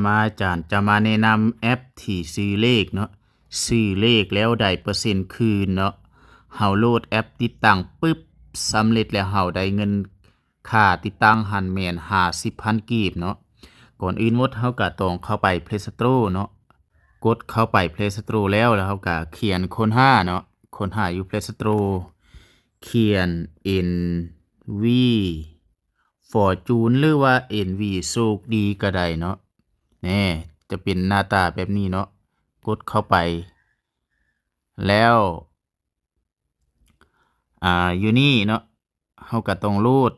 มาอาจารย์จะมาแนะนำแอปที่ซื้อเลขเนาะซื้อเลขแล้วได้เปอร์เซ็นต์คืนเนาะเฮาโหลดแอปติดตั้งปึ๊บสำเร็จแล้วเฮาได้เงินค่าติดตั้งหันแม่น50,000กีบเนาะก่อนอื่นหมดเฮาก็ต้องเข้าไป Play Store เนาะกดเข้าไป Play Store แล้วเฮาก็เขียนค้นหาเนาะค้นหาอยู่ Play Store เขียน NV Fortune หรือว่า NV โชคดีก็ได้เนาะแน่จะเป็นหน้าตาแบบนี้เนาะกดเข้าไปแล้วอยู่นี่เนาะเฮาก็ต้องโหลด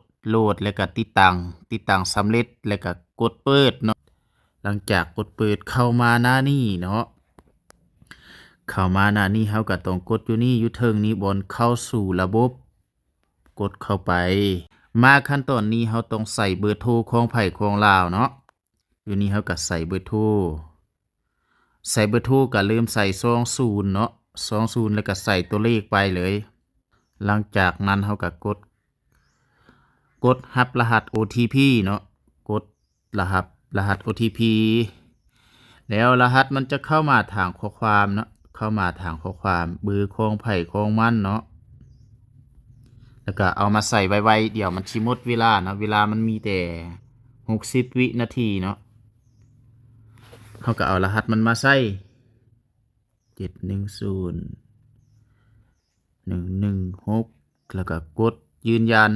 แล้วก็ติดตั้งสำเร็จแล้วก็กดเปิดเนาะหลังจากกดเปิดเข้ามาหน้านี้เนาะเข้ามาหน้านี้เฮาก็ต้องกดอยู่นี่อยู่เทิงนี้บนเข้าสู่ระบบกดเข้าไปมาขั้นตอนนี้เฮาต้องใส่เบอร์โทรของไผของลาวเนาะอยู่นี่เฮาก็ใส่เบอร์โทรก็เริ่มใส่20เนาะ20แล้วก็ใส่ตัวเลขไปเลยหลังจากนั้นเฮาก็กดรับรหัส OTP เนาะกดรหัส OTP แล้วรหัสมันจะเข้ามาทางข้อความเนาะเข้ามาทางข้อความเบอร์ของไผของมันเนาะแล้วก็เอามาใส่ไวๆเดี๋ยวมันสิหมดเวลาเนาะเวลามันมีแต่60วินาทีเนาะเฮาก็เอารหัสมันมาใส่710116แล้วก็กดยืนยัน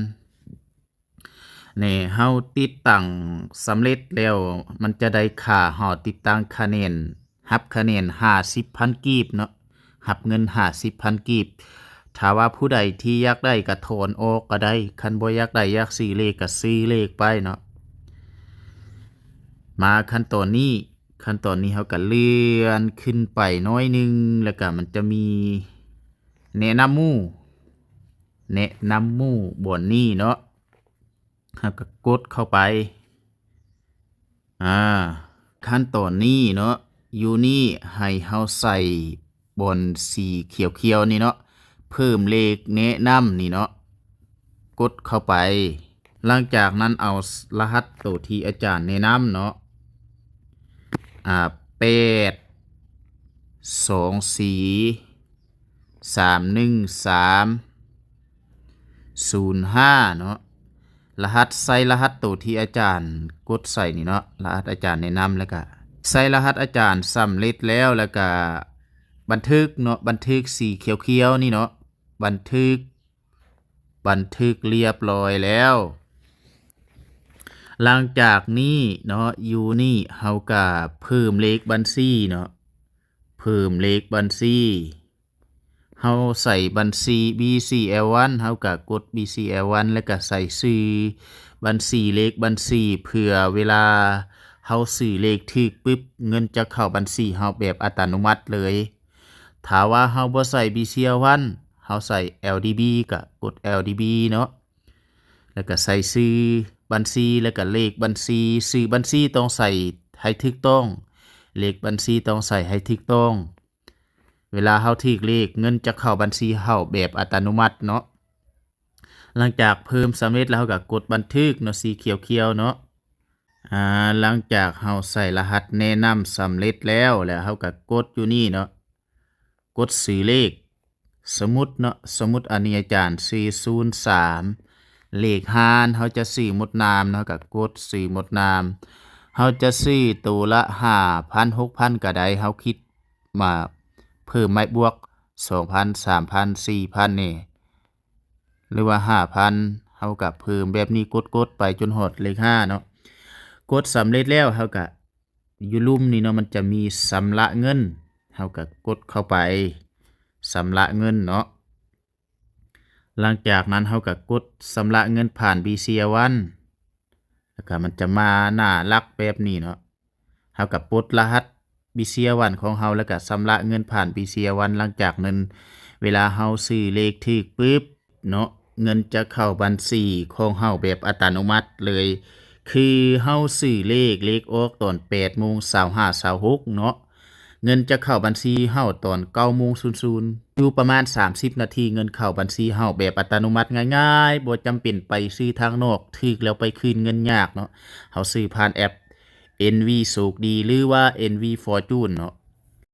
นี่เฮาติดตั้งสำเร็จแล้วมันจะได้ค่าเฮาติดตั้งคะแนนรับคะแนน50,000กีบเนาะรับเงิน50,000กีบถ้าว่าผู้ใดที่อยากได้ก็ถอนออกก็ได้คันบ่อยากได้อยากซื้อเลขก็ซื้อเลขไปเนาะมาขั้นตอนนี้เฮาก็เลื่อนขึ้นไปน้อยนึงแล้วก็มันจะมีแนะนำหมู่บนนี้เนาะเฮาก็กดเข้าไปขั้นตอนนี้เนาะอยู่นี่ให้เฮาใส่บนสีเขียวๆนี่เนาะเพิ่มเลขแนะนำนี่เนาะกดเข้าไปหลังจากนั้นเอารหัสตัวที่อาจารย์แนะนำเนาะ824313005เนาะรหัสใส่รหัสตัวที่อาจารย์กดใส่นี่เนาะรหัสอาจารย์แนะนำแล้วก็ใส่รหัสอาจารย์สำเร็จแล้วก็บันทึกเนาะบันทึกสีเขียวๆนี่เนาะบันทึกเรียบร้อยแล้วหลังจากนี้เนาะอยู่นี่เฮาก็เพิ่มเลขบัญชีเนาะเพิ่มเลขบัญชีเฮาใส่บัญชี BCL1 เฮาก็กด BCL1 แล้วก็ใส่ชื่อบัญชีเลขบัญชีเพื่อเวลาเฮาซื้อเลขถูกปึ๊บเงินจะเข้าบัญชีเฮาแบบอัตโนมัติเลยถ้าว่าเฮาบ่ใส่ BCL1 เฮาใส่ LDB ก็กด LDB เนาะแล้วก็ใส่ชื่อบัญชีแล้วก็เลขบัญชีชื่อบัญชีต้องใส่ให้ถูกต้องเลขบัญชีต้องใส่ให้ถูกต้องเวลาเฮาถูกเลขเงินจะเข้าบัญชีเฮาแบบอัตโนมัติเนาะหลังจากเพิ่มสำเร็จแล้วเฮาก็กดบันทึกเนาะสีเขียวๆเนาะหลังจากเฮาใส่รหัสแนะนำสำเร็จแล้วเฮาก็กดอยู่นี่เนาะกดซื้อเลขสมมุติเนาะอันนี้อาจารย์403เลขหารเฮาจะซื้อหมดนามเนาะก็กดซื้อหมดนามเฮาจะซื้อตัวละ 5,000 6,000 ก็ได้เฮาคิดมาเพิ่มไม้บวก 2,000 3,000 4,000 นี่หรือว่า 5,000 เฮาก็เพิ่มแบบนี้กดไปจนฮอดเลข5เนาะกดสำเร็จแล้วเฮาก็อยู่ลุ่มนี่เนาะมันจะมีชำระเงินเฮาก็กดเข้าไปชำระเงินเนาะหลังจากนั้นเฮาก็กดชำระเงินผ่าน BCL1 แล้วก็มันจะมาหน้าหลักแบบนี้เนาะเฮาก็ปลดรหัส BCL1 ของเฮาแล้วก็ชำระเงินผ่าน BCL1 หลังจากนั้นเวลาเฮาซื้อเลขถูกปึ๊บเนาะเงินจะเข้าบัญชีของเฮาแบบอัตโนมัติเลยคือเฮาซื้อเลขออกตอน 8:25-26 เนาะเงินจะเข้าบัญชีเฮาตอน 9:00 อยู่ประมาณ30นาทีเงินเข้าบัญชีเฮาแบบอัตโนมัติง่ายๆบ่จำเป็นไปซื้อทางนอกถึกแล้วไปคืนเงินยากเนาะเฮาซื้อผ่านแอป NV โชคดีหรือว่า NV Fortune เนาะ